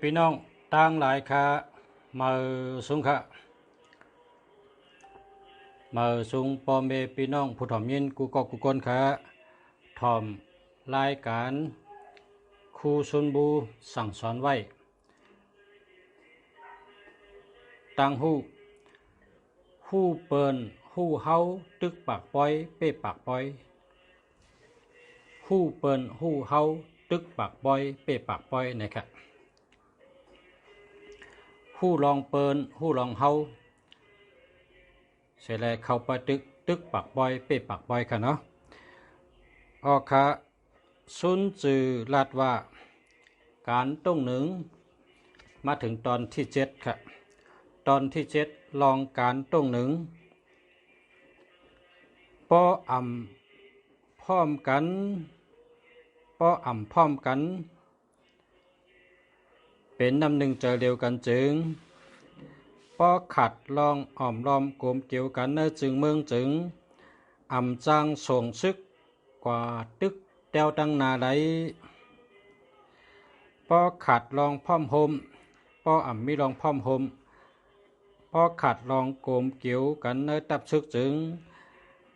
พี่น้องตั้งหลายค่ะมาสุงค่ะมาสุงปอมเมพี่น้องผู้ถ่อมยินกูก็กูก้นค่ะถ่อมรายการครูซุนบูสั่งสอนไว้ตั้งหู้เปิ้นหู้เฮาตึกปากปอยเป้ปากปอยหู้เปิ้นหู้เฮาตึกปากปอยเป้ปากปอยนะครับหู้ลองเปิ้นหู้ลองเฮาเสร็จแล้วเข้าไปตึกปากปอยเป้ปากปอยค่ะเนาะออค่ะซุนจือลาดว่าการต้งหนึ่งมาถึงตอนที่7ค่ะตอนที่7ลองการต้งหนึ่งป้ออ่ำพร้อมกันป้ออ่ำพร้อมกันเป็นน้ำหนึ่งเจอเดียวกันจึงป้อขัดลองอ่อมล้อมกลมเกี่ยวกันเนจึงเมืองจึงอ่ำจางส่งซึกกว่าตึกเต้วตั้งนาไดป้อขัดลองพร้อมโฮมป้ออ่ำมีลองพร้อมโฮมป้อขัดลองกลมเกี่ยวกันเนตับซึกจึง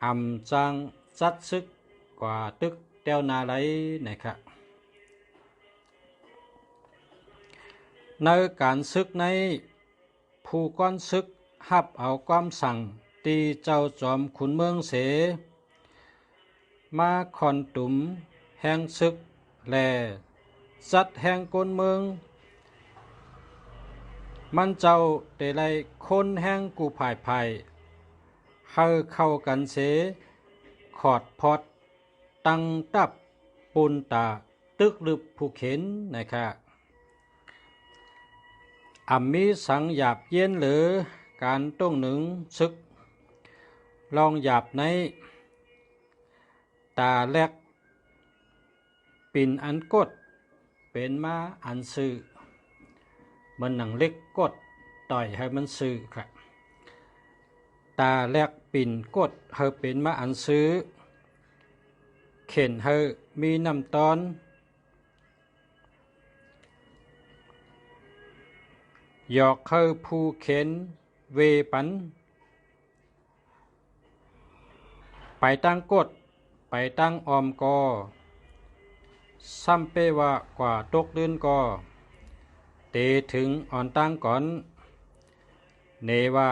อ่ำจางจัดซึกกว่าตึกเต้วนาไดนะครับในการซึกในผู้ก้อนซึกหับเอาความสั่งตีเจ้าจอมขุนเมืองเสมาคอนตุ่มแห่งซึกแลจัดแห่งก้นเมืองมันเจ้าเตไลคนแห่งกูภายภายเข้ากันเสขอดพอดตั้งตับปุนตาตึกลึบผู้เข็นนะครับมีสังหยาบเย็นหรือการต้งหนึ่งซึกลองหยาบในตาแลกปิ่นอันกดเป็นมาอันซื้อมันหนังเล็กกดต่อยให้มันซื้อครับตาแลกปิ่นกดเฮาเป็นมาอันซื้อเข็นเฮามีน้ำตอนหยอกเข้าผู้เข็นเวปันไปตั้งกดไปตั้งออมกอซ้ำเปว่ากว่าตกลื่นกอเตถึงอ่อนตั้งก่อนเนว่า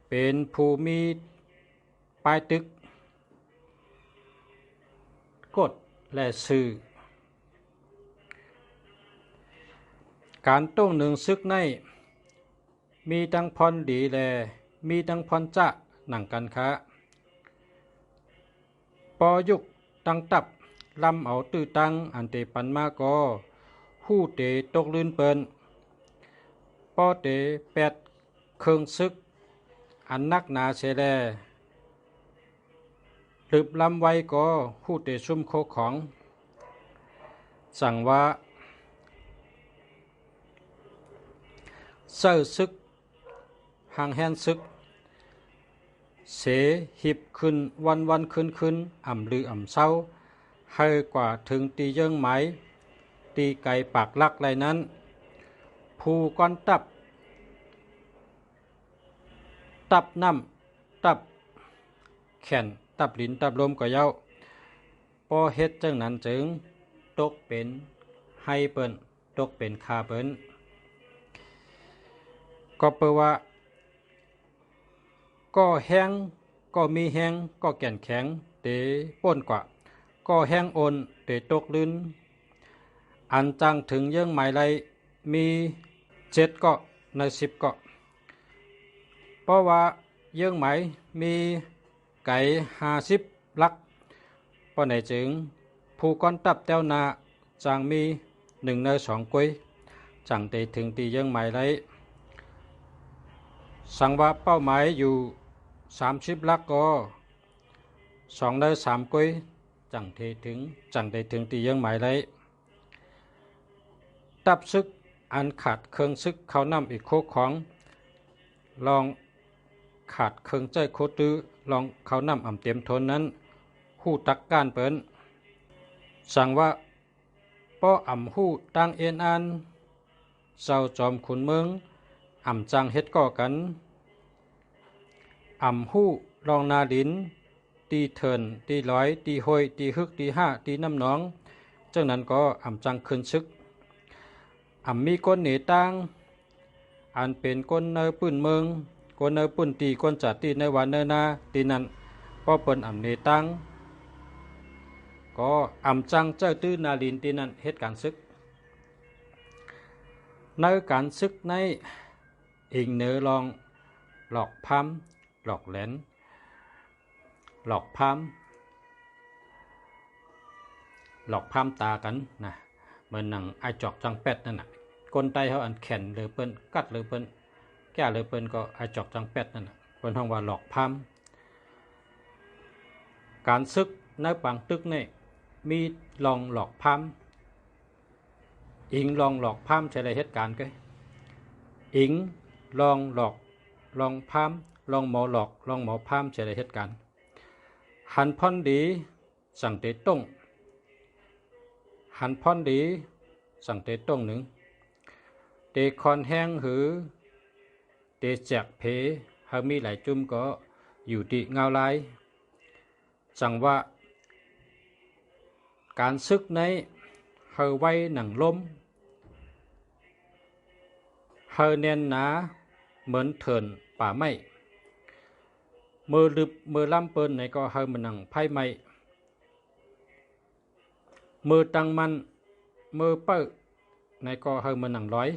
เป็นผู้มีปลายตึกกดและสื่อการต้งหนึ่งซึกในมีตั้งพรดีแลมีตั้งพรจะหนังกันคะปอยุกตั้งตับลำเอาตื้อตั้งอันเตปันมากอหู้เตตกลื่นเปิ้นปอเตแปดเครื่องซึกอันนักหนาเสแลหลืบลำไว้ก็หู้เตซุ่มโคของสั่งว่าเสื้อซึกห่างแหนซึกเสหิบขึ้นวันขึ้นอ่ำลืออ่ำเศร้าให้กว่าถึงตีเยื่องไหมตีไก่ปากลักไรนั้นผู้ก้อนตับน้ำตับแขนตับลิ้นตับลมก็เย้าพอเฮ็ดจังนั้นจึงตกเป็นให้เปิ้นตกเป็นคาเปิ้นก็เปว่าก็แห้งก็มีแห้งก็แก่นแข็งเตป้นกว่าก็แห้งโอนเตตกลื่นอันจังถึงเยื่องหมายไรมี7เกาะใน10เกาะเพราะว่าเยื่องหมายมีไก่50ลักเพราะไหนจึงผู้ก้อนตับเต้วนาจางมี1ใน2กุ้ยจังเตถึงตีเยื่องหมายไรสังว่าเป้าหมายอยู่30ลักก็2ใน3กุ้ยจังได้ถึงตีเยื่องหมายไรตับซึกอันขาดเครื่องซึกเขานำอีกโคกของลองขาดเครื่องใจโคตื้อลองเขานำอ่ำเต็มทนนั้นหู้ตักก้านเปิ้นสั่งว่าป ป้ออ่ำหู้ตั้งเอ็นอันเจ้าจอมขุนเมืองอ่ำจังเฮ็ดก่อกันอ่ำหู้รองนาดินตีเถินตีร้อยตีห้อยตีฮึกตีห้าตีน้ำหนองจังนั้นก็อ่ำจังขึ้นซึกอ่ำมีก้นเหนตั้งอันเป็นก้นเนอปื้นเมืองก้นเนอปื้นตีก้นจัดตีในวันเนอนาตีนั้นก็เปิ้นอ่ำเหนตั้งก็อ่ำจังเจ้าตื้อนาลินตีนั้นเหตุการณ์ซึกในการซึกในอิงเนื้อลองหลอกพัมหลอกแหลนหลอกพัมหลอกพัมตากันนะเหมือนหนังไอจอกจังเป็ดนั่นน่ะคนไตเขาอันแข็งหรือเปิ้นกัดหรือเปิ้นแก่หรือเปิ้นก็ไอจอกจังเป็ดนั่นน่ะเปิ้นห้องว่าหลอกพัมการซึกในปังตึกนี่มีลองหลอกพัมอิงลองหลอกพัมใช่ไรเหตุการณ์ก็อิงลองหลอกลองพัมลองหมอหลอกลองหมอพัมใช่ไรเหตุการณ์หันพ่อนดีสั่งเตต้งหันพ่อนดีสั่งเตต้งหนึ่งเตคอนแห้งหือเตแจกเพหามีหลายจุ่มก็อยู่ดีเงาลายสั่งว่าการซึกในเฮาไว้หนังล้มเฮาแน่นหนาเหมือนเถินป่าไม้มือลึบมือล้ำเปิ้นในก็เฮามันหนังไพ่ไม้มือตังมันมือเปิ้ในก็เฮามันหนังร้อย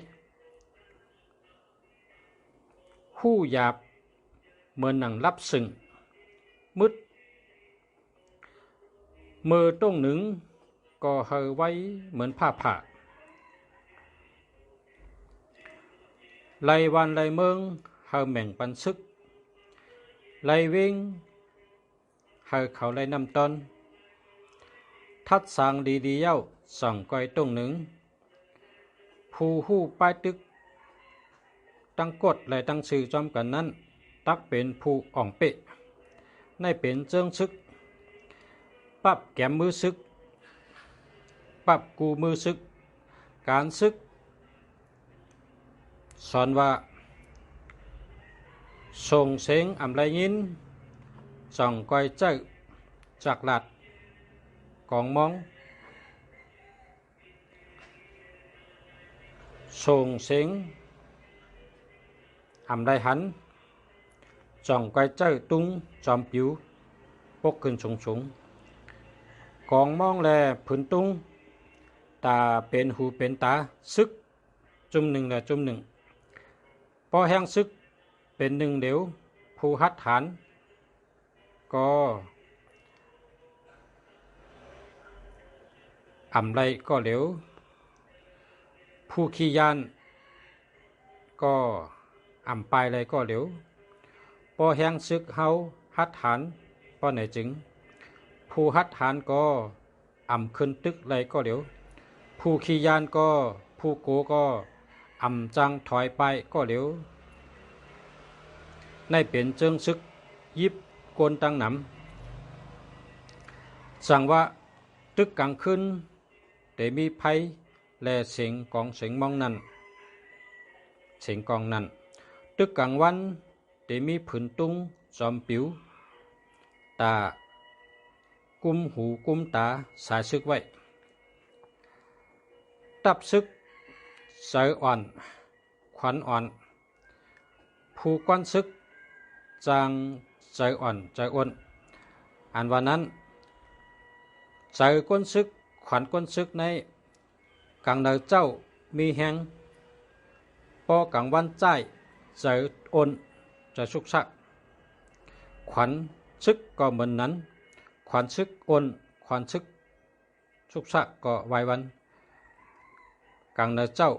หู้หยาบเหมือนหนังรับสึงมืดมือต้งหนึ่งก็เฮาไว้เหมือนผ้าผ่าไลวันไลเมืองเฮาแม่งปันซึกไลวิ่งเฮาเขาไลน้ำตอนทัดสางดีดีเย้าส่องก้อยต้งหนึ่งผู้หู้ป้ายตึกตั้งกดและตั้งสื่อจอมกันนั้นตักเป็นผู้อ่องเปะในเป็นเจิงซึกปับแก้มมือซึกปับกูมือซึกการซึกสอนว่าส่งเสียงอ่ำไรยินส่องก้อยเจ้าจากหลัดกองมองส่งเสียงอ่ำไรหันส่องก้อยเจ้าตุ้งจอมผิวปกขึ้นสูงกองมองแลผืนตุ้งตาเป็นหูเป็นตาซึกจุ่มหนึ่งและจุ่มหนึ่งพอแห้งซึกเป็นหนึ่งเดียวผู้หัดฐานก็อ่ำไรก็เหลวผู้ขี้ยานก็อ่ำปลายไรก็เหลวพอแห้งซึกเฮาหัดฐานพอไหนจึงผู้หัดฐานก็อ่ำขึ้นตึกไรก็เหลวผู้ขี้ยานก็ผู้โกก็อ่ำจังถอยไปก็เหลวในเป็นเจิงซึกยิบโกนตังหนำสั่งว่าตึกกลางคืนแต่มีไพ่และเสียงกองเสียงมองนั้นเสียงกองนั้นตึกกลางวันแต่มีผืนตุ้งจอมผิวตากุมหูกุมตาสายซึกไว้ตับซึกใจอ่อนขวัญอ่อนผู้ก้อนซึกจางใจอ่อนใจอ้วนอันวันนั้นใจก้นซึกขวัญก้นซึกในกลางเนเจ้ามีแหงพอกลางวันใจใจอ้นใจสุกชักขวัญซึกก็เหมือนนั้นขวัญซึกอ้นขวัญซึกสุกชักก็ไววันกลางเนเจ้า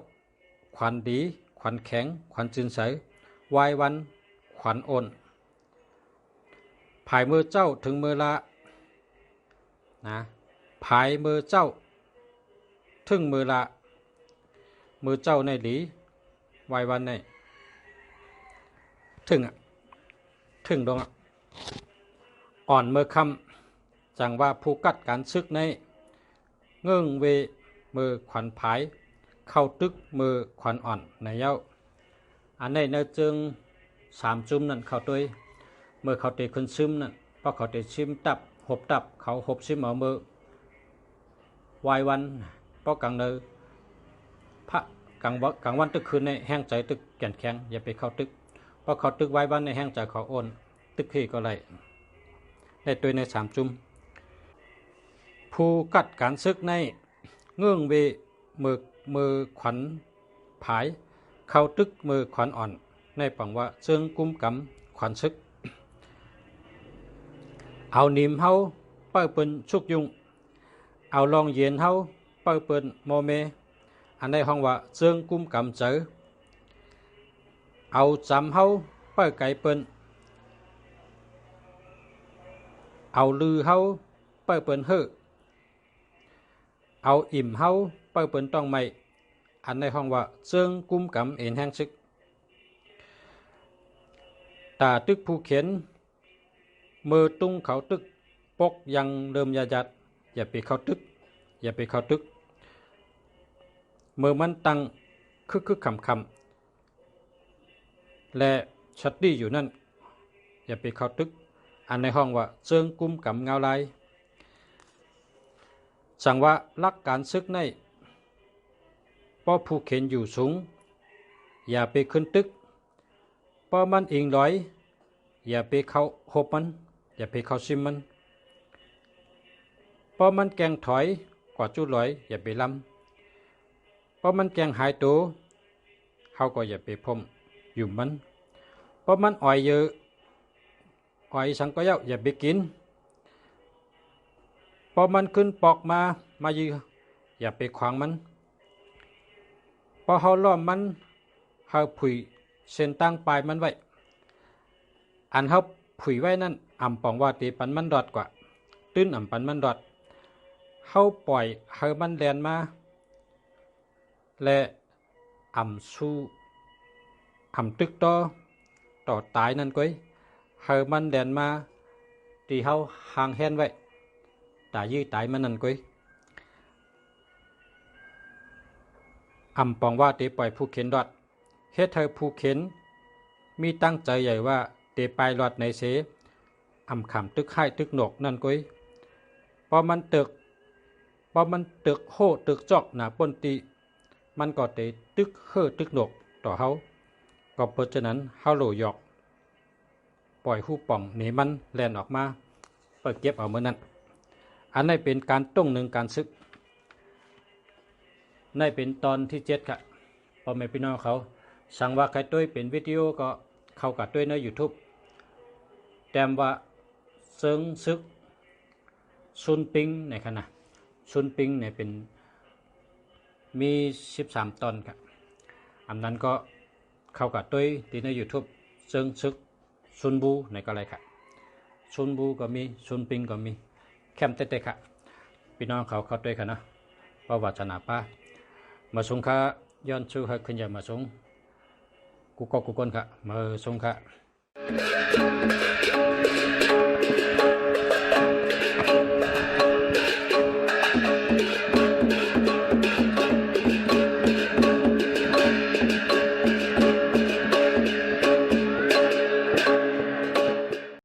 ขวัญดีขวัญแข็งขวัญจินใสไววันขวัญอ้นภายมือเจ้าถึงมือละนะภายมือเจ้าถึงมือละมือเจ้าในหลีไววันในถึงถึงดงอ่อนมือคำจังว่าผู้กัดการซึกในเงื่งเว มือขวัญผายเข้าตึกมือขวัญอ่อนในเย้าอันในเนื้อจึง3 จุ่มนั่นเข้าด้วยเมื่อเขาเตะขึ้นซึมนั่นพอเขาเตะชิมตับหบตับเขาหบซิมเอามือวายวันเพราะกลางเนอพระกลางวันตึกคืนในแห้งใจตึกแก่นแข็งอย่าไปเข้าตึกเพราะเขาตึกวายวันในแห้งใจเขาโอนตึกขี้ก็ไรได้ตัวใน3 จุ่มผู้กัดการซึกในเงื่องเวมือขวัญผายเข้าตึกมือขวัญอ่อนในปังว่าเชิงกุ้มกำขวัญซึกเอานิมเฮาเปิ้ลเปิ้นชุกยุงเอาลองเย็นเฮาเปิ้ลเปิ้นโมเมอันในห้องว่าเชิงกุ้มกำเจอเอาจำเฮาเปิ้ลไก่เปิ้นเอาลือเฮาเปิ้ลเปิ้นเฮอเอาอิ่มเฮาเปิ้ลเปิ้นต้องไม่อันในห้องว่าเชิงกุ้มกำเอ็นแห้งซึกตาตึกผู้เขียนมือตุ้งเขาตึกปกยังเริ่มยาจัดอย่าไปเข้าตึกอย่าไปเข้าตึกมือมันตั้งคึกคำและชัดดีอยู่นั่นอย่าไปเข้าตึกอันในห้องว่าเชิงกุ้มกำเงาลายสั่งว่าลักการซึกในพอผู้เขียนอยู่สูงอย่าไปขึ้นตึกพอมันอิงร้อยอย่าไปเข้าหบมันอย่าไปเข้าซิมมันพอมันแกงถอยกว่าจุลอยอย่าไปล้ำพอมันแกงหายตัวเขาก็อย่าไปพมอยู่มันพอมันอ่อยเยอะอ่อยสังก็เย้าอย่าไปกินพอมันขึ้นปอกมายืออย่าไปขวางมันพอเขาล้อมมันเขาผุยเส้นตั้งปลายมันไว้อันเขาผุยไว้นั่นอ่ำปองว่าตีปันมันดอดกว่าตื้นอ่ำปันมันดอดเขาปล่อยเขามันแลนมาและอ่ำสู้อ่ำตึกต่อตายนั่นก้อยเขามันแลนมาตีเขาห่างแหนไว้ตายยื้อตายมันนั่นก้อยอ่ำปองว่าตีปล่อยผู้เข็นดอดเฮ็ดเธอผู้เข็นมีตั้งใจใหญ่ว่าเตไปรอดในเสอำขำตึกไข่ตึกหนกนั่นก้อยพอมันตึกโหตึกจอกหนาปนตีมันก็เตตึกเฮ่อตึกหนกต่อเฮาก็เพราะฉะนั้นเฮาโหลหยอกปล่อยหูป่องหนีมันแล่นออกมาเปิดเก็บเอาเมื่อนั้นอันนี้เป็นการต้งหนึ่งการซึกในเป็นตอนที่7ค่ะพอแม่พี่น้องเขาสั่งว่าใครต้วยเป็นวิดีโอก็เข้ากับต้วยใน YouTube แต้มว่าเซิงซึกซุนปิงในขณะซุนปิงเนี่ยเป็นมี13 ตอนครับอันนั้นก็เข้ากับต้วยที่ใน YouTube เซิงซึกซุนบูในก็อะไรครับซุนบูก็มีซุนปิงก็มีแคมเต้ๆค่ะพี่น้องเขาต้วยค่ะนะว่าวัฒนาป้ามาสงค่ะย้อนชูให้ขึ้นอย่ามาสงกูก็กูก้นค่ะมาสงค่ะ